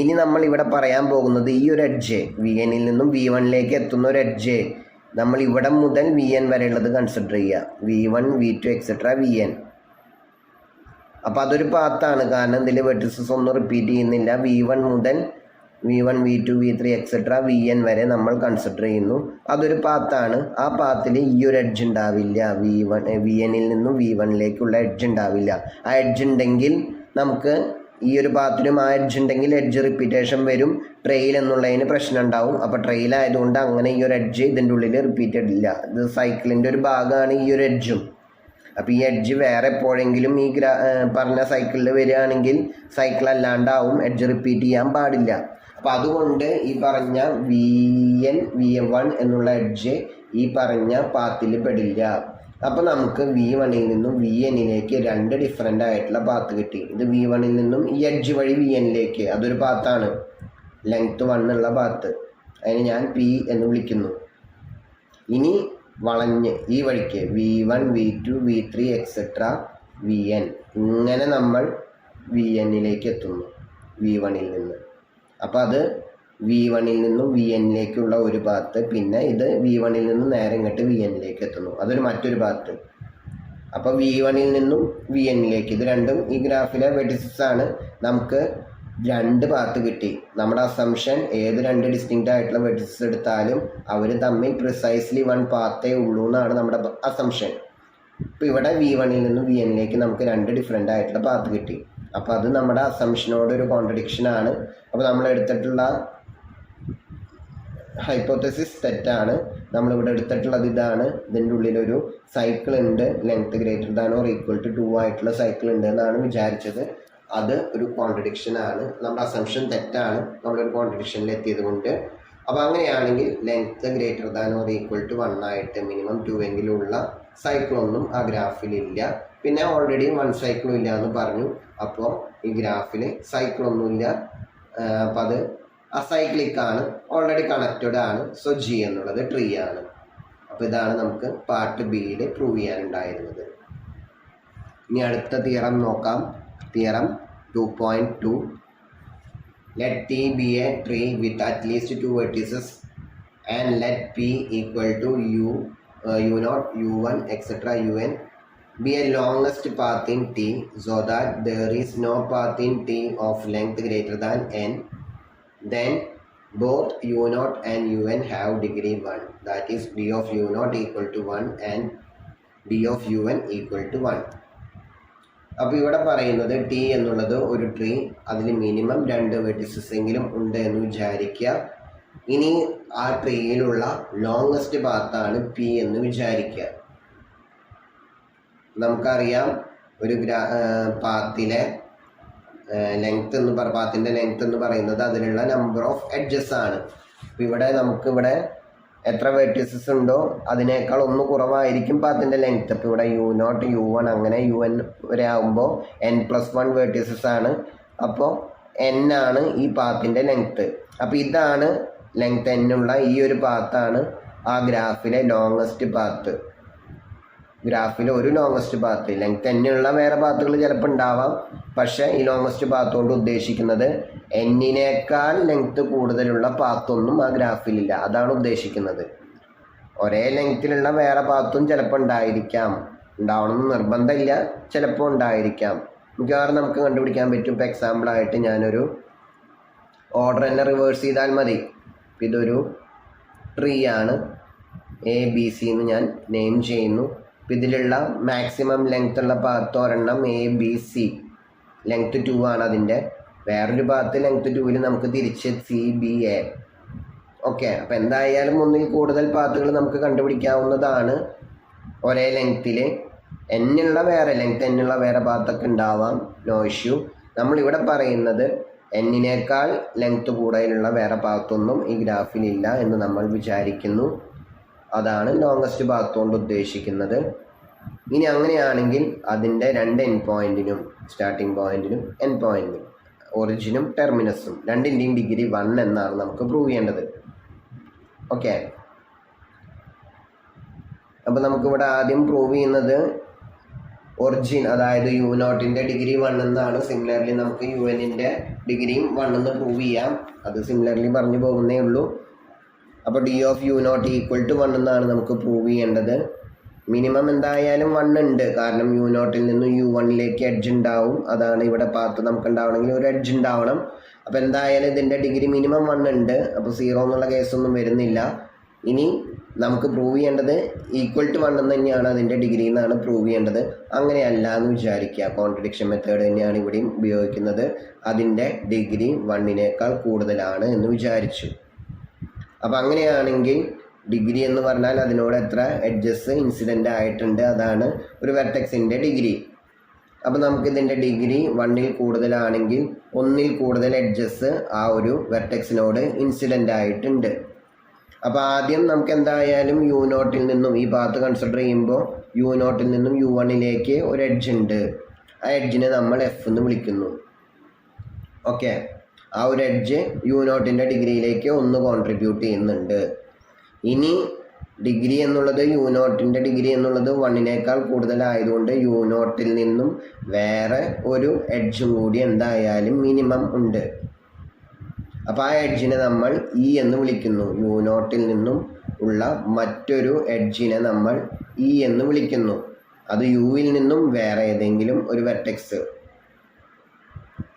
ഇനി നമ്മൾ ഇവിടെ പറയാൻ പോകുന്നത് ഈ ഒരു എഡ്ജ് Vn നിന്നും V1 എത്തുന്ന ഒരു എഡ്ജ് നമ്മൾ ഇവിടെ മുതൽ Vn വരെയുള്ളത് കൺസിഡർ ചെയ്യുക. V1 V2 etcetera Vn. അപ്പോൾ അതൊരു പാത്താണ്, കാരണം ഇതിൽ വെർട്ടിസസ് ഒന്നും റിപ്പീറ്റ് ചെയ്യുന്നില്ല. V1 മുതൽ V1 V2 V3 etcetera Vn വരെ നമ്മൾ കൺസിഡർ ചെയ്യുന്നു. അതൊരു പാത്താണ്. ആ പാത്തിൽ ഈ ഒരു എഡ്ജ് ഉണ്ടാവില്ല. Vn നിന്നും V1 എഡ്ജ് ഉണ്ടാവില്ല. ആ എഡ്ജ് ഉണ്ടെങ്കിൽ നമുക്ക് ഈ ഒരു പാത്തിലും ആ എഡ്ജ് ഉണ്ടെങ്കിൽ എഡ്ജ് റിപ്പീറ്റേഷൻ വരും. ട്രെയിൽ എന്നുള്ളതിന് പ്രശ്നം ഉണ്ടാവും. അപ്പോൾ ട്രെയിൽ ആയതുകൊണ്ട് അങ്ങനെ ഈ ഒരു എഡ്ജ് ഇതിൻ്റെ ഉള്ളിൽ റിപ്പീറ്റഡ് ഇല്ല. ഇത് സൈക്കിളിൻ്റെ ഒരു ഭാഗമാണ് ഈ ഒരു എഡ്ജും. അപ്പോൾ ഈ എഡ്ജ് വേറെ എപ്പോഴെങ്കിലും ഈ പറഞ്ഞ സൈക്കിളിൽ വരികയാണെങ്കിൽ സൈക്കിൾ അല്ലാണ്ടാവും, എഡ്ജ് റിപ്പീറ്റ് ചെയ്യാൻ പാടില്ല. അപ്പോൾ അതുകൊണ്ട് ഈ പറഞ്ഞ Vn V1 എന്നുള്ള എഡ്ജ് ഈ പറഞ്ഞ പാത്തിൽ പെടില്ല. അപ്പോൾ നമുക്ക് V1 നിന്നും Vn രണ്ട് ഡിഫറെൻ്റ് ആയിട്ടുള്ള പാത്ത് കിട്ടി. ഇത് V1 നിന്നും ഈ എഡ്ജ് വഴി Vn അതൊരു പാത്താണ്, ലെങ്ത് 1 ഉള്ള പാത്ത്. അതിന് ഞാൻ P എന്ന് വിളിക്കുന്നു. ഇനി വളഞ്ഞ് ഈ വഴിക്ക് V1 V2 V3 etcetera Vn ഇങ്ങനെ നമ്മൾ Vn എത്തുന്നു V1 നിന്ന്. അപ്പോൾ അത് V1 നിന്നും Vn ഒരു പാത്ത്, പിന്നെ ഇത് V1 നിന്നും നേരെ ഇങ്ങോട്ട് Vn എത്തുന്നു, അതൊരു മറ്റൊരു പാത്ത്. അപ്പോൾ V1 നിന്നും Vn ഇത് രണ്ടും ഈ ഗ്രാഫിലെ വെർട്ടിസസ് ആണ്. നമുക്ക് രണ്ട് പാത്ത് കിട്ടി. നമ്മുടെ അസംഷൻ ഏത് രണ്ട് ഡിസ്റ്റിങ്ക്റ്റ് ആയിട്ടുള്ള വെർട്ടിസസ് എടുത്താലും അവർ തമ്മിൽ പ്രിസൈസ്ലി 1 പാത്തേ ഉള്ളൂ എന്നാണ് നമ്മുടെ അസംഷൻ. ഇപ്പോൾ ഇവിടെ V1 നിന്നും Vn നമുക്ക് രണ്ട് ഡിഫറെൻ്റ് ആയിട്ടുള്ള പാത്ത് കിട്ടി. അപ്പോൾ അത് നമ്മുടെ അസംഷനോട് ഒരു കോൺട്രഡിക്ഷൻ ആണ്. അപ്പോൾ നമ്മൾ എടുത്തിട്ടുള്ള ഹൈപ്പോത്തസിസ് തെറ്റാണ്. നമ്മളിവിടെ എടുത്തിട്ടുള്ളത് ഇതാണ്. ഇതിൻ്റെ ഉള്ളിലൊരു സൈക്കിൾ ഉണ്ട്, length greater than or equal to 2 ആയിട്ടുള്ള സൈക്കിൾ ഉണ്ട് എന്നാണ് വിചാരിച്ചത്. അത് ഒരു കോൺട്രഡിക്ഷൻ ആണ്. നമ്മുടെ അസംഷൻ തെറ്റാണ്, നമ്മളൊരു കോൺട്രഡിക്ഷനിൽ എത്തിയത് കൊണ്ട്. അപ്പോൾ അങ്ങനെയാണെങ്കിൽ length greater than or equal to 1 ആയിട്ട് മിനിമം 2 എങ്കിലുള്ള സൈക്കിളൊന്നും ആ ഗ്രാഫിലില്ല. പിന്നെ ഓൾറെഡി 1 സൈക്കിളും ഇല്ല എന്ന് പറഞ്ഞു. അപ്പോൾ ഈ ഗ്രാഫിൽ സൈക്കിളൊന്നുമില്ല. അപ്പോൾ അത് അസൈക്ലിക്കാണ്, ഓൾറെഡി കണക്റ്റഡ് ആണ്. സോ G എന്നുള്ളത് ട്രീ ആണ്. അപ്പോൾ ഇതാണ് നമുക്ക് പാർട്ട് ബിയിൽ പ്രൂവ് ചെയ്യാനുണ്ടായിരുന്നത്. ഇനി അടുത്ത തിയറം നോക്കാം. Theorem 2.2. Let T be a tree with at least 2 vertices and let P equal to U0, U1, etc. Un be a longest path in T so that there is no path in T of length greater than n. Then both U0 and Un have degree 1. That is B of U0 equal to 1 and B of Un equal to 1. അപ്പോൾ ഇവിടെ പറയുന്നത് T എന്നുള്ളത് ഒരു tree, അതിൽ minimum 2 vertices എങ്കിലും ഉണ്ട് എന്ന് വിചാരിക്കുക. ഇനി ആ ട്രീയിലുള്ള ലോങ്ങസ്റ്റ് പാത്താണ് P എന്ന് വിചാരിക്കുക. നമുക്കറിയാം ഒരു പാത്തിലെ ലെങ്ത് എന്ന് പാത്തിൻ്റെ ലെങ്ത് എന്ന് പറയുന്നത് അതിലുള്ള നമ്പർ ഓഫ് എഡ്ജസ് ആണ്. അപ്പോൾ ഇവിടെ നമുക്കിവിടെ എത്ര വെർട്ടിസസ് ഉണ്ടോ അതിനേക്കാൾ ഒന്ന് കുറവായിരിക്കും പാത്തിൻ്റെ ലെങ്ത്. അപ്പോൾ ഇവിടെ U0 U1 അങ്ങനെ UN വരെ ആകുമ്പോൾ n+1 വെർട്ടിസസ് ആണ്. അപ്പോൾ n ആണ് ഈ പാത്തിൻ്റെ ലെങ്ത്ത്. അപ്പോൾ ഇതാണ് ലെങ്ത് n ഉള്ള ഈ ഒരു പാത്താണ് ആ ഗ്രാഫിലെ ലോങ്ങസ്റ്റ് പാത്ത്. ഗ്രാഫിൽ ഒരു ലോങ്ങസ്റ്റ് പാത്ത്, ലെങ്ത് n ഉള്ള വേറെ പാത്തുകൾ ചിലപ്പോൾ ഉണ്ടാവാം. പക്ഷേ ഈ ലോങ്ങസ്റ്റ് പാത്ത് കൊണ്ട് ഉദ്ദേശിക്കുന്നത് n-നേക്കാൾ ലെങ്ത് കൂടുതലുള്ള പാത്തൊന്നും ആ ഗ്രാഫിലില്ല, അതാണ് ഉദ്ദേശിക്കുന്നത്. ഒരേ ലെങ്ത്തിലുള്ള വേറെ പാത്തും ചിലപ്പോൾ ഉണ്ടായിരിക്കാം, ഉണ്ടാവണമെന്ന് നിർബന്ധമില്ല, ചിലപ്പോൾ ഉണ്ടായിരിക്കാം. മിക്കവാറും നമുക്ക് കണ്ടുപിടിക്കാൻ പറ്റും. ഇപ്പോൾ എക്സാമ്പിളായിട്ട് ഞാനൊരു ഓർഡർ തന്നെ റിവേഴ്സ് ചെയ്താൽ മതി. ഇതൊരു ട്രീ ആണ്, ABC എന്ന് ഞാൻ നെയിം ചെയ്യുന്നു. ഇതിലുള്ള മാക്സിമം ലെങ്ത് ഉള്ള പാത്ത് ഒരെണ്ണം ABC, ലെങ്ത് 2 ആണ് അതിൻ്റെ. വേറൊരു പാത്ത് ലെങ്ത് 2-ൽ നമുക്ക് തിരിച്ച് CBA. ഓക്കെ, അപ്പോൾ എന്തായാലും ഒന്നിൽ കൂടുതൽ പാത്തുകൾ നമുക്ക് കണ്ടുപിടിക്കാവുന്നതാണ് ഒരേ ലെങ്ത്തിൽ. n-ഉള്ള വേറെ ലെങ്ത് n-ഉള്ള വേറെ പാത്തൊക്കെ ഉണ്ടാവാം, നോ ഇഷ്യൂ. നമ്മളിവിടെ പറയുന്നത് n-നേക്കാൾ ലെങ്ത് കൂടുതലുള്ള വേറെ പാത്തൊന്നും ഈ ഗ്രാഫിലില്ല എന്ന് നമ്മൾ വിചാരിക്കുന്നു. അതാണ് ലോങ്ങസ്റ്റ് പാത്ത് കൊണ്ട് ഉദ്ദേശിക്കുന്നത്. ഇനി അങ്ങനെയാണെങ്കിൽ അതിൻ്റെ രണ്ട് എൻ പോയിന്റിനും സ്റ്റാർട്ടിംഗ് പോയിന്റിനും എൻ പോയിന്റിനും ഒറിജിനും ടെർമിനസും രണ്ടിൻ്റെയും ഡിഗ്രി 1 എന്നാണ് നമുക്ക് പ്രൂവ് ചെയ്യേണ്ടത്. ഓക്കെ, അപ്പോൾ നമുക്കിവിടെ ആദ്യം പ്രൂവ് ചെയ്യുന്നത് ഒറിജിൻ, അതായത് u0ൻ്റെ ഡിഗ്രി 1 എന്നാണ്. സിമിലർലി നമുക്ക് un-ൻ്റെ ഡിഗ്രിയും 1 എന്ന് പ്രൂവ് ചെയ്യാം. അത് സിമിലർലി പറഞ്ഞു പോകുന്നേ ഉള്ളൂ. അപ്പോൾ d of u0 equal to 1 എന്നാണ് നമുക്ക് പ്രൂവ് ചെയ്യേണ്ടത്. മിനിമം എന്തായാലും 1 ഉണ്ട്, കാരണം u0ൽ നിന്നും u1ലേക്ക് എഡ്ജ് ഉണ്ടാവും. അതാണ് ഇവിടെ പാത്ത് നമുക്ക് ഉണ്ടാവണമെങ്കിൽ ഒരു എഡ്ജ് ഉണ്ടാവണം. അപ്പോൾ എന്തായാലും ഇതിൻ്റെ ഡിഗ്രി മിനിമം 1 ഉണ്ട്. അപ്പോൾ 0 എന്നുള്ള കേസൊന്നും വരുന്നില്ല. ഇനി നമുക്ക് പ്രൂവ് ചെയ്യേണ്ടത് ഈക്വൽ ടു 1 എന്ന് തന്നെയാണ് അതിൻ്റെ ഡിഗ്രി എന്നാണ് പ്രൂവ് ചെയ്യേണ്ടത്. അങ്ങനെയല്ല എന്ന് വിചാരിക്കുക, കോൺട്രഡിക്ഷൻ മെത്തേഡ് തന്നെയാണ് ഇവിടെയും ഉപയോഗിക്കുന്നത്. അതിൻ്റെ ഡിഗ്രി 1നേക്കാൾ കൂടുതലാണ് എന്ന് വിചാരിച്ചു. അപ്പം അങ്ങനെയാണെങ്കിൽ ഡിഗ്രി എന്ന് പറഞ്ഞാൽ അതിനോട് എത്ര എഡ്ജസ് ഇൻസിഡൻ്റ് ആയിട്ടുണ്ട്, അതാണ് ഒരു വെർട്ടെക്സിൻ്റെ ഡിഗ്രി. അപ്പോൾ നമുക്കിതിൻ്റെ ഡിഗ്രി 1ൽ കൂടുതലാണെങ്കിൽ 1ൽ കൂടുതൽ എഡ്ജസ് ആ ഒരു വെർട്ടെക്സിനോട് ഇൻസിഡൻ്റ് ആയിട്ടുണ്ട്. അപ്പോൾ ആദ്യം നമുക്ക് എന്തായാലും u0ൽ നിന്നും ഈ പാത്ത് കൺസിഡർ ചെയ്യുമ്പോൾ u0ൽ നിന്നും u1ലേക്ക് ഒരു എഡ്ജ് ഉണ്ട്. ആ എഡ്ജിനെ നമ്മൾ f എന്ന് വിളിക്കുന്നു. ഓക്കെ, ആ ഒരു എഡ്ജ് u0ൻ്റെ ഡിഗ്രിയിലേക്ക് 1 കോൺട്രിബ്യൂട്ട് ചെയ്യുന്നുണ്ട്. ഇനി ഡിഗ്രി എന്നുള്ളത് u0ൻ്റെ ഡിഗ്രി എന്നുള്ളത് 1നേക്കാൾ കൂടുതലായതുകൊണ്ട് u0ൽ നിന്നും വേറെ ഒരു എഡ്ജും കൂടി എന്തായാലും മിനിമം ഉണ്ട്. അപ്പോൾ ആ എഡ്ജിനെ നമ്മൾ ഇ എന്ന് വിളിക്കുന്നു. u0ൽ നിന്നും ഉള്ള മറ്റൊരു എഡ്ജിനെ നമ്മൾ ഇ എന്ന് വിളിക്കുന്നു. അത് യുവിൽ നിന്നും വേറെ ഏതെങ്കിലും ഒരു വെർട്ടെക്സ്,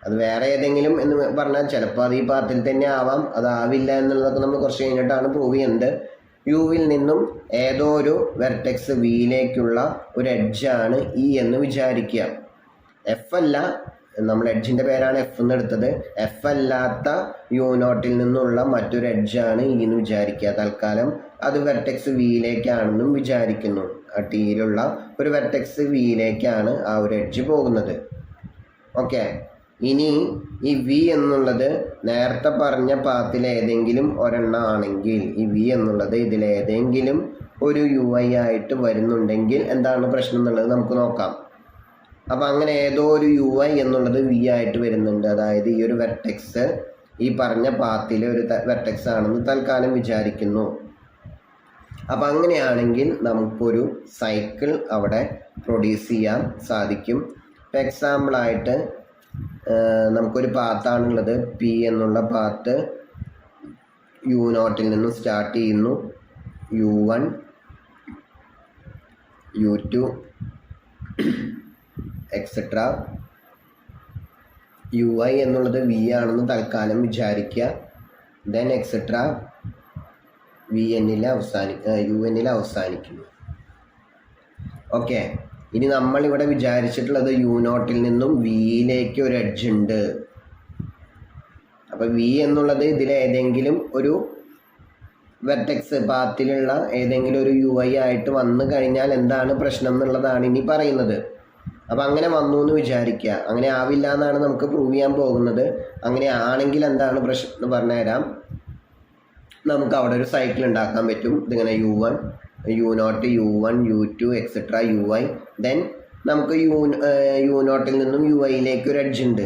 അത് വേറെ ഏതെങ്കിലും എന്ന് പറഞ്ഞാൽ ചിലപ്പോൾ അത് ഈ പാത്തിൽ തന്നെ ആവാം, അതാവില്ല എന്നുള്ളതൊക്കെ നമ്മൾ കുറച്ച് കഴിഞ്ഞിട്ടാണ് പ്രൂവ് ചെയ്യുന്നത്. യുവിൽ നിന്നും ഏതോ ഒരു വെർട്ടെക്സ് വിയിലേക്കുള്ള ഒരു എഡ്ജാണ് ഇ എന്ന് വിചാരിക്കുക. എഫ് അല്ല, നമ്മൾ എഡ്ജിൻ്റെ പേരാണ് എഫ് എന്ന് എടുത്തത്. എഫ് അല്ലാത്ത u0ൽ നിന്നുള്ള മറ്റൊരു എഡ്ജാണ് ഇ എന്ന് വിചാരിക്കുക. തൽക്കാലം അത് വെർട്ടെക്സ് വിയിലേക്കാണെന്നും വിചാരിക്കുന്നു. ആ ടിയിലുള്ള ഒരു വെർട്ടെക്സ് വിയിലേക്കാണ് ആ ഒരു എഡ്ജ് പോകുന്നത്. ഓക്കെ, ഇനി ഈ വി എന്നുള്ളത് നേരത്തെ പറഞ്ഞ പാത്തിൽ ഏതെങ്കിലും ഒരെണ്ണം ആണെങ്കിൽ, ഈ വി എന്നുള്ളത് ഇതിലേതെങ്കിലും ഒരു UI ആയിട്ട് വരുന്നുണ്ടെങ്കിൽ എന്താണ് പ്രശ്നം എന്നുള്ളത് നമുക്ക് നോക്കാം. അപ്പോൾ അങ്ങനെ ഏതോ ഒരു UI എന്നുള്ളത് വി ആയിട്ട് വരുന്നുണ്ട്, അതായത് ഈ ഒരു വെർട്ടെക്സ് ഈ പറഞ്ഞ പാത്തിലെ ഒരു വെർട്ടെക്സ് ആണെന്ന് തൽക്കാലം വിചാരിക്കുന്നു. അപ്പം അങ്ങനെയാണെങ്കിൽ നമുക്കൊരു സൈക്കിൾ അവിടെ പ്രൊഡ്യൂസ് ചെയ്യാൻ സാധിക്കും. ഇപ്പം എക്സാമ്പിളായിട്ട് നമുക്കൊരു പാത്താണുള്ളത്, പി എന്നുള്ള പാത്ത് u0ൽ നിന്നും സ്റ്റാർട്ട് ചെയ്യുന്നു. u1 u2 etcetera. ui എന്നുള്ളത് വി ആണെന്ന് തൽക്കാലം വിചാരിക്കുക. ദെൻ എക്സെട്ര un-ൽ അവസാനിക്കുന്നു. ഓക്കെ, ഇനി നമ്മളിവിടെ വിചാരിച്ചിട്ടുള്ളത് u0ൽ നിന്നും വിയിലേക്ക് ഒരു എഡ്ജ് ഉണ്ട്. അപ്പോൾ വി എന്നുള്ളത് ഇതിലേതെങ്കിലും ഒരു വെർട്ടെക്സ് പാത്തിലുള്ള ഏതെങ്കിലും ഒരു UI ആയിട്ട് വന്നു കഴിഞ്ഞാൽ എന്താണ് പ്രശ്നം എന്നുള്ളതാണ് ഇനി പറയുന്നത്. അപ്പോൾ അങ്ങനെ വന്നു എന്ന് വിചാരിക്കുക. അങ്ങനെ ആവില്ല എന്നാണ് നമുക്ക് പ്രൂവ് ചെയ്യാൻ പോകുന്നത്. അങ്ങനെ ആണെങ്കിൽ എന്താണ് പ്രശ്നം എന്ന് പറഞ്ഞുതരാം. നമുക്ക് അവിടെ ഒരു സൈക്കിൾ ഉണ്ടാക്കാൻ പറ്റും. ഇതിങ്ങനെ u1 u0 u1 u2 etcetera ui. Then നമുക്ക് u0ൽ നിന്നും യുഐയിലേക്ക് ഒരു എഡ്ജ് ഉണ്ട്.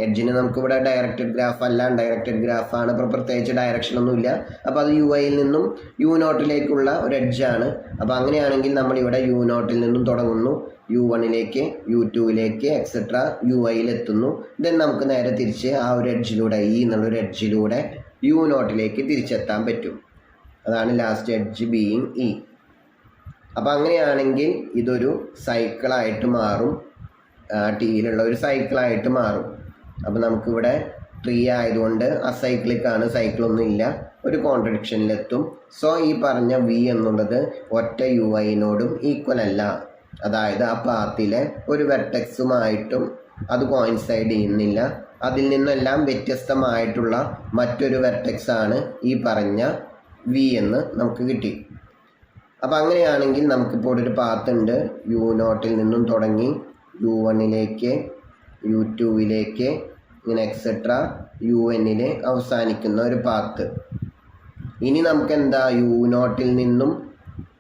എഡ്ജിന് നമുക്കിവിടെ ഡയറക്റ്റഡ് ഗ്രാഫ് അല്ല, അൺഡയറക്റ്റഡ് ഗ്രാഫാണ്. ഇപ്പോൾ പ്രത്യേകിച്ച് ഡയറക്ഷനൊന്നുമില്ല. അപ്പോൾ അത് യുഐയിൽ നിന്നും u0ലേക്കുള്ള ഒരു എഡ്ജാണ്. അപ്പോൾ അങ്ങനെയാണെങ്കിൽ നമ്മളിവിടെ u0ൽ നിന്നും തുടങ്ങുന്നു, u1ലേക്ക് u2ലേക്ക് എക്സെട്ര യുഐയിലെത്തുന്നു. ദെൻ നമുക്ക് നേരെ തിരിച്ച് ആ ഒരു എഡ്ജിലൂടെ ഇ എന്നുള്ളൊരു എഡ്ജിലൂടെ u0ലേക്ക് തിരിച്ചെത്താൻ പറ്റും. അതാണ് ലാസ്റ്റ് എഡ്ജ് ബീയിങ് ഇ. അപ്പോൾ അങ്ങനെയാണെങ്കിൽ ഇതൊരു സൈക്കിളായിട്ട് മാറും, ടിയിലുള്ള ഒരു സൈക്കിളായിട്ട് മാറും. അപ്പോൾ നമുക്കിവിടെ ട്രീ ആയതുകൊണ്ട് അസൈക്ലിക്കാണ്, സൈക്കിളൊന്നും ഇല്ല, ഒരു കോൺട്രഡിക്ഷനിലെത്തും. സോ ഈ പറഞ്ഞ വി എന്നുള്ളത് ഒറ്റ യുഐനോടും ഈക്വൽ അല്ല. അതായത് ആ പാത്തിലെ ഒരു വെർട്ടെക്സുമായിട്ടും അത് കോയിൻസൈഡ് ചെയ്യുന്നില്ല. അതിൽ നിന്നെല്ലാം വ്യത്യസ്തമായിട്ടുള്ള മറ്റൊരു വെർട്ടെക്സ് ആണ് ഈ പറഞ്ഞ വി എന്ന് നമുക്ക് കിട്ടി. അപ്പം അങ്ങനെയാണെങ്കിൽ നമുക്കിപ്പോൾ ഒരു പാത്ത് ഉണ്ട്. u0ൽ നിന്നും തുടങ്ങി u1ലേക്ക് u2ലേക്ക് ഇങ്ങനെ എക്സെട്ര un അവസാനിക്കുന്ന ഒരു പാത്ത്. ഇനി നമുക്ക് എന്താ u0ൽ നിന്നും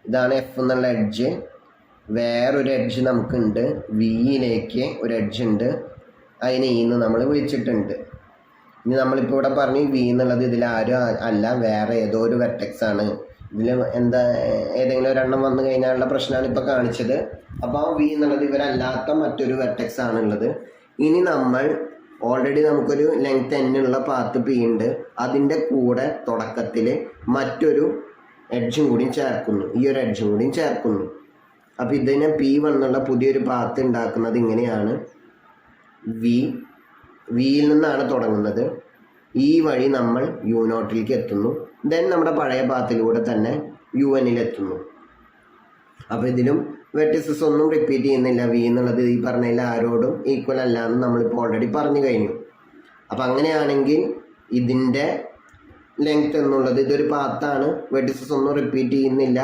ഇതാണ് എഫ് എന്നുള്ള എഡ്ജ്. വേറൊരു എഡ്ജ് നമുക്കുണ്ട്, വിയിലേക്ക് ഒരു എഡ്ജ് ഉണ്ട്, അതിനെ ഇന്ന് നമ്മൾ വിളിച്ചിട്ടുണ്ട്. ഇനി നമ്മളിപ്പോൾ ഇവിടെ പറഞ്ഞു വി എന്നുള്ളത് ഇതിലാരും അല്ല, വേറെ ഏതോ ഒരു വെർട്ടെക്സ് ആണ്. ഇതിൽ എന്താ ഏതെങ്കിലും ഒരെണ്ണം വന്നു കഴിഞ്ഞാലുള്ള പ്രശ്നമാണ് ഇപ്പോൾ കാണിച്ചത്. അപ്പോൾ വി എന്നുള്ളത് ഇവരല്ലാത്ത മറ്റൊരു വെർട്ടെക്സ് ആണുള്ളത്. ഇനി നമ്മൾ ഓൾറെഡി നമുക്കൊരു ലെങ്ത് n ഉള്ള പാത്ത് പി ഉണ്ട്, അതിൻ്റെ കൂടെ തുടക്കത്തിൽ മറ്റൊരു എഡ്ജും കൂടി ചേർക്കുന്നു, ഈ ഒരു എഡ്ജും കൂടി ചേർക്കുന്നു. അപ്പോൾ ഇതിനെ P1 എന്നുള്ള പുതിയൊരു പാത്ത് ഉണ്ടാക്കുന്നത് ഇങ്ങനെയാണ്. വിയിൽ നിന്നാണ് തുടങ്ങുന്നത്, ഈ വഴി നമ്മൾ U0ലേക്ക് എത്തുന്നു, ദെൻ നമ്മുടെ പഴയ പാത്തിലൂടെ തന്നെ UN-ലെത്തുന്നു. അപ്പോൾ ഇതിലും വെർട്ടിസസ് ഒന്നും റിപ്പീറ്റ് ചെയ്യുന്നില്ല. വി എന്നുള്ളത് ഈ പറഞ്ഞതിൽ ആരോടും ഈക്വൽ അല്ല എന്ന് നമ്മളിപ്പോൾ ഓൾറെഡി പറഞ്ഞു കഴിഞ്ഞു. അപ്പം അങ്ങനെയാണെങ്കിൽ ഇതിൻ്റെ ലെങ്ത് എന്നുള്ളത് ഇതൊരു പാത്താണ്, വെർട്ടിസസ് ഒന്നും റിപ്പീറ്റ് ചെയ്യുന്നില്ല.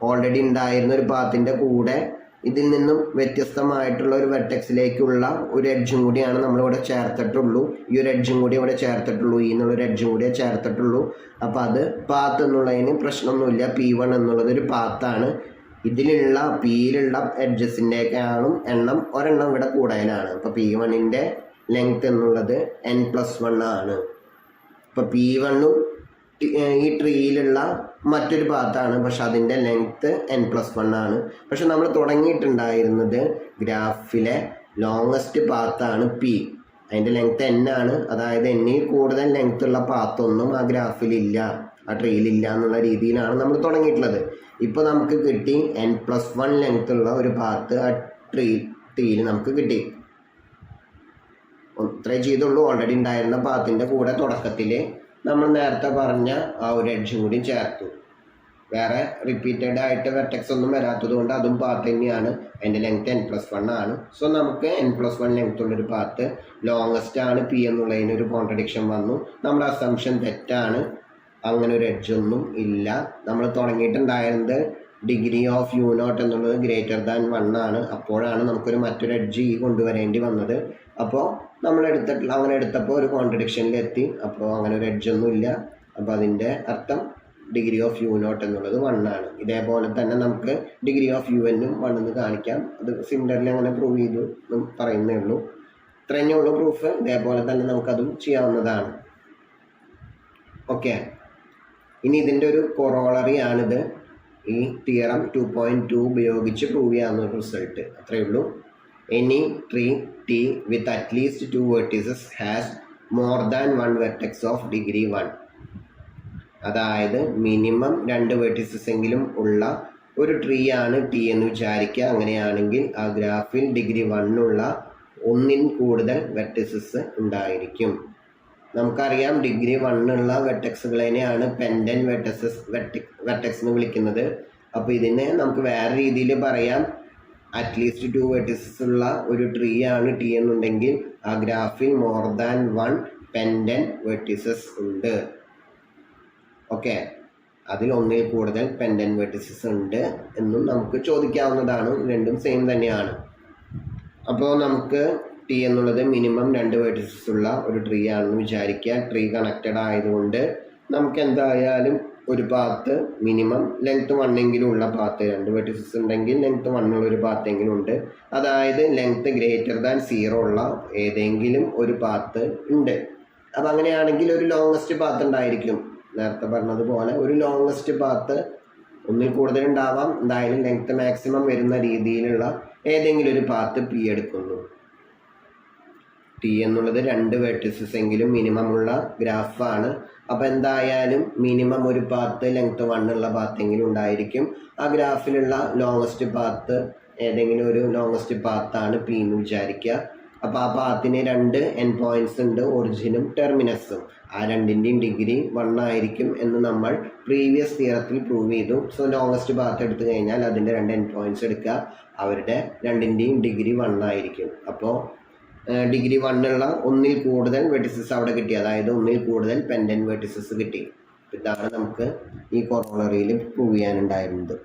ഓൾറെഡി ഉണ്ടായിരുന്ന ഒരു പാത്തിൻ്റെ കൂടെ ഇതിൽ നിന്നും വ്യത്യസ്തമായിട്ടുള്ള ഒരു വെർട്ടെക്സിലേക്കുള്ള ഒരു എഡ്ജും കൂടിയാണ് നമ്മളിവിടെ ചേർത്തിട്ടുള്ളൂ. ഈ ഒരു എഡ്ജും കൂടി ഇവിടെ ചേർത്തിട്ടുള്ളൂ, ഈ എന്നുള്ളൊരു എഡ്ജും കൂടിയേ ചേർത്തിട്ടുള്ളൂ. അപ്പോൾ അത് പാത്ത് എന്നുള്ളതിന് പ്രശ്നമൊന്നുമില്ല. P1 എന്നുള്ളത് ഒരു പാത്താണ്. ഇതിലുള്ള പിയിലുള്ള എഡ്ജസിൻ്റെയൊക്കെയാണ് എണ്ണം ഒരെണ്ണം ഇവിടെ കൂടുതലാണ്. അപ്പോൾ P1ൻ്റെ ലെങ്ത് എന്നുള്ളത് n+1 ആണ്. ഇപ്പോൾ P1ഉം ഈ ട്രീയിലുള്ള മറ്റൊരു പാത്താണ്, പക്ഷെ അതിൻ്റെ ലെങ്ത്ത് n+1 ആണ്. പക്ഷെ നമ്മൾ തുടങ്ങിയിട്ടുണ്ടായിരുന്നത് ഗ്രാഫിലെ ലോങ്ങസ്റ്റ് പാത്താണ് P, അതിൻ്റെ ലെങ്ത്ത് n ആണ്. അതായത് n-ൽ കൂടുതൽ ലെങ്ത്ത് ഉള്ള പാത്തൊന്നും ആ ഗ്രാഫിലില്ല, ആ ട്രീയിലില്ല എന്നുള്ള രീതിയിലാണ് നമ്മൾ തുടങ്ങിയിട്ടുള്ളത്. ഇപ്പോൾ നമുക്ക് കിട്ടി n+1 ലെങ്ത്ത് ഉള്ള ഒരു പാത്ത് ആ ട്രീയിൽ നമുക്ക് കിട്ടി. ഇത്രേ ചെയ്തുള്ളൂ. ഓൾറെഡി ഉണ്ടായിരുന്ന പാത്തിൻ്റെ കൂടെ തുടക്കത്തിൽ നമ്മൾ നേരത്തെ പറഞ്ഞ ആ ഒരു എഡ്ജും കൂടി ചേർത്തു. വേറെ റിപ്പീറ്റഡ് ആയിട്ട് വെർട്ടെക്സ് ഒന്നും വരാത്തത് കൊണ്ട് അതും പാത്ത് തന്നെയാണ്. അതിൻ്റെ ലെങ്ത്ത് n+1 ആണ്. സോ നമുക്ക് n+1 ലെങ്ത്ത് ഉള്ളൊരു പാത്ത് ലോങ്ങസ്റ്റ് ആണ് P എന്നുള്ളതിനൊരു കോൺട്രഡിക്ഷൻ വന്നു. നമ്മുടെ അസംഷൻ തെറ്റാണ്, അങ്ങനെ ഒരു എഡ്ജൊന്നും ഇല്ല. നമ്മൾ തുടങ്ങിയിട്ടുണ്ടായിരുന്നത് ഡിഗ്രി ഓഫ് U0 എന്നുള്ളത് > 1 ആണ്. അപ്പോഴാണ് നമുക്കൊരു മറ്റൊരു എഡ്ജ് കൊണ്ടുവരേണ്ടി വന്നത്. അപ്പോൾ നമ്മൾ അങ്ങനെ എടുത്തപ്പോൾ ഒരു കോൺട്രഡിക്ഷനിലെത്തി. അപ്പോൾ അങ്ങനെ ഒരു എഡ്ജൊന്നും ഇല്ല. അപ്പോൾ അതിൻ്റെ അർത്ഥം ഡിഗ്രി ഓഫ് U0 എന്നുള്ളത് 1 ആണ്. ഇതേപോലെ തന്നെ നമുക്ക് ഡിഗ്രി ഓഫ് UN-ഉം 1 എന്ന് കാണിക്കാം. അത് സിമിലർലി അങ്ങനെ പ്രൂവ് ചെയ്തു എന്നും പറയുന്നേ ഉള്ളൂ. ഇത്രയേ ഉള്ളൂ പ്രൂഫ്. ഇതേപോലെ തന്നെ നമുക്കതും ചെയ്യാവുന്നതാണ്. ഓക്കെ, ഇനി ഇതിൻ്റെ ഒരു കൊറോളറി ആണിത്. ഈ തിയറം 2.2 ഉപയോഗിച്ച് പ്രൂവ് ചെയ്യാവുന്ന റിസൾട്ട് അത്രയേ ഉള്ളൂ. Any tree T with at least 2 vertices has more than 1 vertex of degree 1. അതായത് മിനിമം 2 വെർട്ടിസസ് എങ്കിലും ഉള്ള ഒരു ട്രീ ആണ് T എന്ന് വിചാരിക്കുക. അങ്ങനെയാണെങ്കിൽ ആ ഗ്രാഫിൽ ഡിഗ്രി 1 ഉള്ള ഒന്നിൽ കൂടുതൽ വെർട്ടിസസ് ഉണ്ടായിരിക്കും. നമുക്കറിയാം ഡിഗ്രി 1 ഉള്ള വെർട്ടെക്സുകളെയാണ് പെൻഡന്റ് വെർട്ടെക്സ് എന്ന് വിളിക്കുന്നത്. അപ്പോൾ ഇതിനെ നമുക്ക് വേറെ രീതിയിൽ പറയാം. അറ്റ്ലീസ്റ്റ് 2 വെർട്ടിസസ് ഉള്ള ഒരു ട്രീ ആണ് T എന്നുണ്ടെങ്കിൽ ആ ഗ്രാഫിൽ മോർ ദാൻ 1 പെൻഡന്റ് വെർട്ടിസസ് ഉണ്ട്. ഓക്കെ, അതിൽ ഒന്നിൽ കൂടുതൽ പെൻഡന്റ് വെർട്ടിസസ് ഉണ്ട് എന്നും നമുക്ക് ചോദിക്കാവുന്നതാണ്. രണ്ടും സെയിം തന്നെയാണ്. അപ്പോൾ നമുക്ക് T എന്നുള്ളത് മിനിമം 2 വെർട്ടിസസ് ഉള്ള ഒരു ട്രീ ആണെന്ന് വിചാരിക്കുക. ട്രീ കണക്റ്റഡ് ആയതുകൊണ്ട് നമുക്ക് എന്തായാലും ഒരു പാത്ത് മിനിമം ലെങ്ത്ത് 1 എങ്കിലും ഉള്ള പാത്ത്, 2 വെർട്ടിസസ് ഉണ്ടെങ്കിൽ ലെങ്ത്ത് 1 ഉള്ള ഒരു പാത്തെങ്കിലും ഉണ്ട്. അതായത് ലെങ്ത്ത് > 0 ഉള്ള ഏതെങ്കിലും ഒരു പാത്ത് ഉണ്ട്. അപ്പം അങ്ങനെയാണെങ്കിൽ ഒരു ലോങ്ങസ്റ്റ് പാത്ത് ഉണ്ടായിരിക്കും. നേരത്തെ പറഞ്ഞതുപോലെ ഒരു ലോങ്ങസ്റ്റ് പാത്ത് ഒന്നിൽ കൂടുതൽ ഉണ്ടാവാം. എന്തായാലും ലെങ്ത്ത് മാക്സിമം വരുന്ന രീതിയിലുള്ള ഏതെങ്കിലും ഒരു പാത്ത് P എടുക്കുന്നു. T എന്നുള്ളത് 2 വെർട്ടിസസ് എങ്കിലും മിനിമം ഉള്ള ഗ്രാഫാണ്. അപ്പോൾ എന്തായാലും മിനിമം ഒരു പാത്ത് ലെങ്ത്ത് 1 ഉള്ള പാത്തെങ്കിലും ഉണ്ടായിരിക്കും. ആ ഗ്രാഫിലുള്ള ലോങ്ങസ്റ്റ് പാത്ത് ഏതെങ്കിലും ഒരു ലോങ്ങസ്റ്റ് പാത്താണ് P എന്ന് വിചാരിക്കുക. അപ്പോൾ ആ പാത്തിന് 2 എൻ പോയിൻറ്റ്സ് ഉണ്ട്, ഒറിജിനും ടെർമിനസും. ആ രണ്ടിൻ്റെയും ഡിഗ്രി 1 ആയിരിക്കും എന്ന് നമ്മൾ പ്രീവിയസ് തിയറത്തിൽ പ്രൂവ് ചെയ്തു. സോ ലോങ്ങസ്റ്റ് പാത്ത് എടുത്തു കഴിഞ്ഞാൽ അതിൻ്റെ 2 എൻ പോയിൻറ്റ്സ് എടുക്കുക, അവരുടെ രണ്ടിൻ്റെയും ഡിഗ്രി 1 ആയിരിക്കും. അപ്പോൾ ഡിഗ്രി 1 ഉള്ള ഒന്നിൽ കൂടുതൽ വെർട്ടിസസ് അവിടെ കിട്ടി, അതായത് ഒന്നിൽ കൂടുതൽ പെൻഡന്റ് വെർട്ടിസസ് കിട്ടി. ഇതാണ് നമുക്ക് ഈ കൊറോളറിയിൽ പ്രൂവ് ചെയ്യാനുണ്ടായിരുന്നത്.